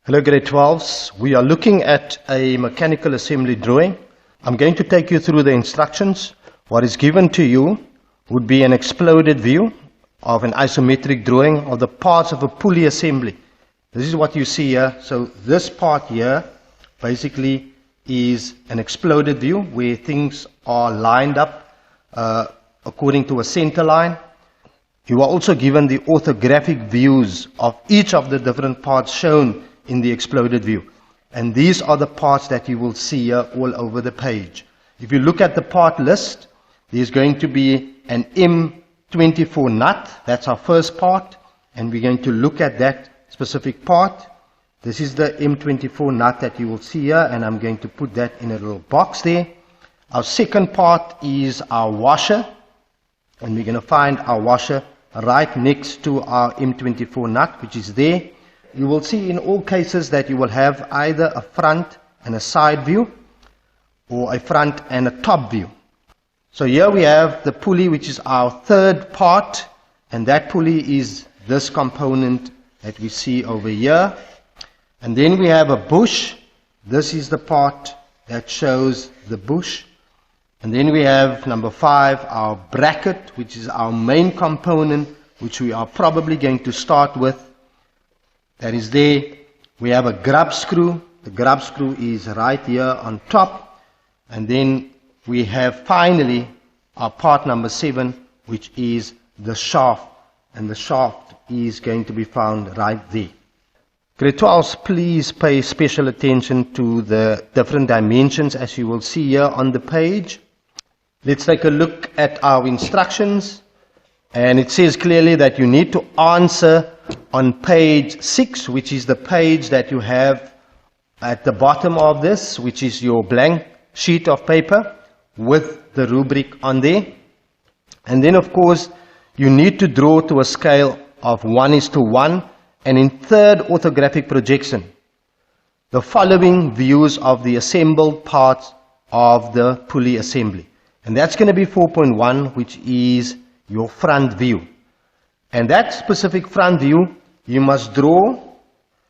Hello grade 12s, we are looking at a mechanical assembly drawing. I'm going to take you through the instructions. What is given to you would be an exploded view of an isometric drawing of the parts of a pulley assembly. This is what you see here. So this part here basically is an exploded view where things are lined up according to a center line. You are also given the orthographic views of each of the different parts shown in the exploded view. And these are the parts that you will see here all over the page. If you look at the part list, there's going to be an M24 nut. That's our first part. And we're going to look at that specific part. This is the M24 nut that you will see here, and I'm going to put that in a little box there. Our second part is our washer. And we're going to find our washer right next to our M24 nut, which is there. You will see in all cases that you will have either a front and a side view or a front and a top view. So here we have the pulley, which is our third part, and that pulley is this component that we see over here. And then we have a bush. This is the part that shows the bush. And then we have number 5, our bracket, which is our main component, which we are probably going to start with. That is there. We have a grub screw. The grub screw is right here on top. And then we have finally our part number 7, which is the shaft. And the shaft is going to be found right there. Grade 12s, please pay special attention to the different dimensions as you will see here on the page. Let's take a look at our instructions. And it says clearly that you need to answer on page 6, which is the page that you have at the bottom of this, which is your blank sheet of paper with the rubric on there. And then of course you need to draw to a scale of 1:1, and in third orthographic projection the following views of the assembled parts of the pulley assembly. And that's going to be 4.1, which is your front view. And that specific front view you must draw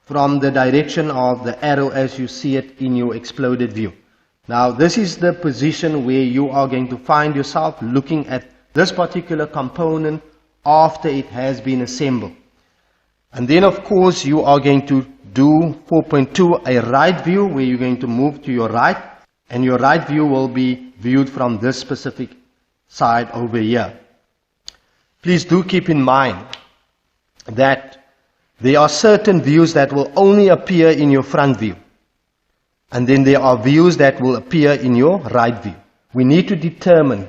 from the direction of the arrow as you see it in your exploded view. Now this is the position where you are going to find yourself looking at this particular component after it has been assembled. And then of course you are going to do 4.2, a right view, where you're going to move to your right, and your right view will be viewed from this specific side over here. Please do keep in mind that there are certain views that will only appear in your front view. And then there are views that will appear in your right view. We need to determine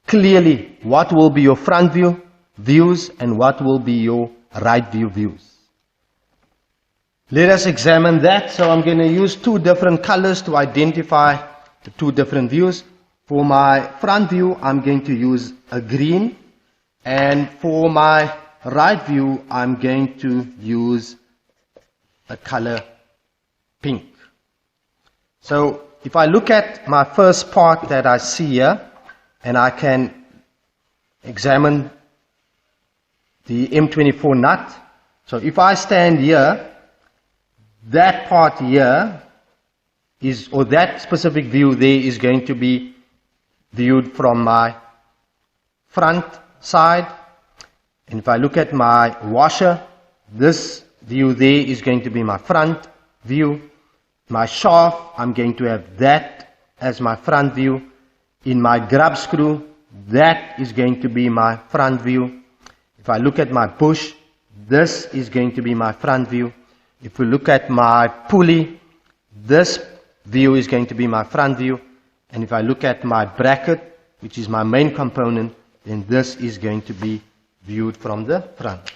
clearly what will be your front view views and what will be your right view views. Let us examine that. So I'm going to use 2 different colors to identify the 2 different views. For my front view, I'm going to use a green. And for my right view, I'm going to use a color pink. So if I look at my first part that I see here, and I can examine the M24 nut. So if I stand here, that part here is, or that specific view there is going to be viewed from my front side. And if I look at my washer, this view there is going to be my front view. My shaft, I'm going to have that as my front view. In my grub screw, that is going to be my front view. If I look at my bush, this is going to be my front view. If we look at my pulley, this view is going to be my front view. And if I look at my bracket, which is my main component, then this is going to be viewed from the front.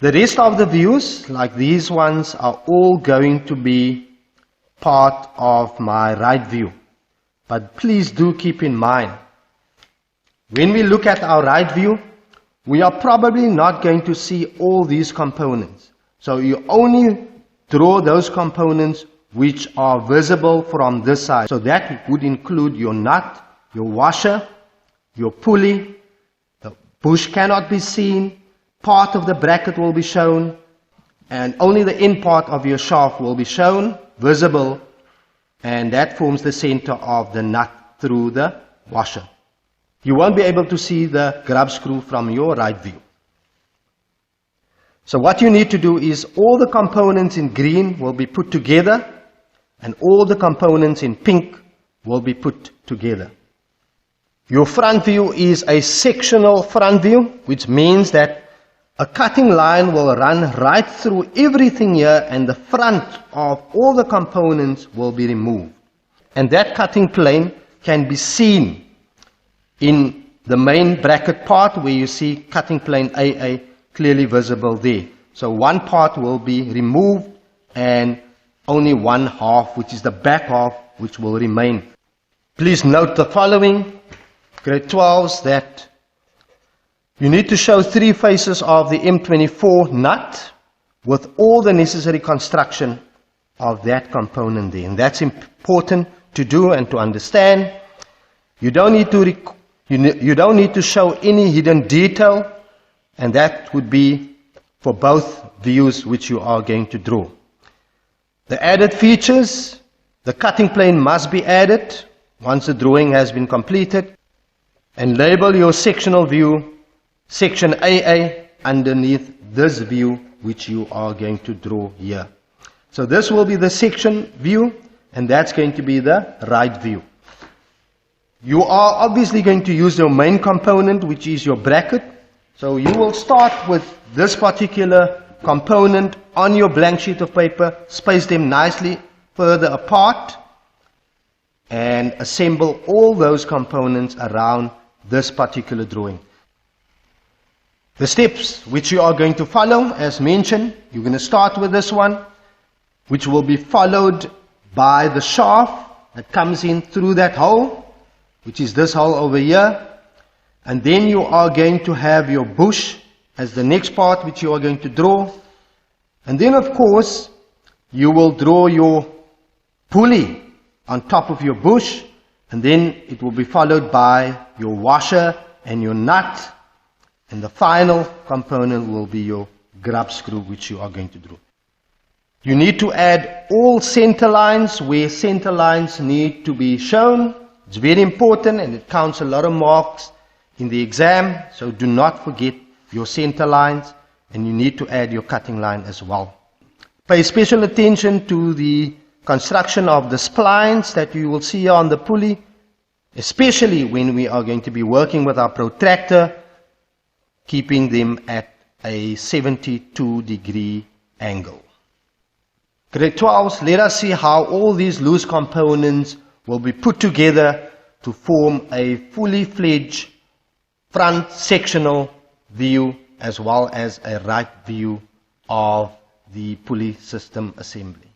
The rest of the views, like these ones, are all going to be part of my right view. But please do keep in mind, when we look at our right view, we are probably not going to see all these components. So you only draw those components which are visible from this side. So that would include your nut, your washer, your pulley. The bush cannot be seen. Part of the bracket will be shown. and only the end part of your shaft will be shown, visible, and that forms the center of the nut through the washer. You won't be able to see the grub screw from your right view. So what you need to do is all the components in green will be put together and all the components in pink will be put together. Your front view is a sectional front view, which means that a cutting line will run right through everything here and the front of all the components will be removed. And that cutting plane can be seen in the main bracket part where you see cutting plane AA clearly visible there. So one part will be removed and only one half, which is the back half, which will remain. Please note the following, grade 12s, that you need to show 3 faces of the M24 nut with all the necessary construction of that component there. And that's important to do and to understand. You don't need to show any hidden detail, and that would be for both views which you are going to draw. The added features, the cutting plane must be added once the drawing has been completed, and label your sectional view section AA underneath this view which you are going to draw here. So this will be the section view and that's going to be the right view. You are obviously going to use your main component, which is your bracket. So you will start with this particular component on your blank sheet of paper, space them nicely further apart and assemble all those components around this particular drawing. The steps which you are going to follow, as mentioned, you're going to start with this one, which will be followed by the shaft that comes in through that hole, which is this hole over here. And then you are going to have your bush as the next part which you are going to draw. And then of course, you will draw your pulley on top of your bush, and then it will be followed by your washer and your nut. And the final component will be your grub screw, which you are going to draw. You need to add all center lines where center lines need to be shown. It's very important and it counts a lot of marks in the exam. So do not forget your center lines, and you need to add your cutting line as well. Pay special attention to the construction of the splines that you will see on the pulley, especially when we are going to be working with our protractor, keeping them at a 72-degree angle. Grade 12s, let us see how all these loose components will be put together to form a fully fledged front sectional view as well as a right view of the pulley system assembly.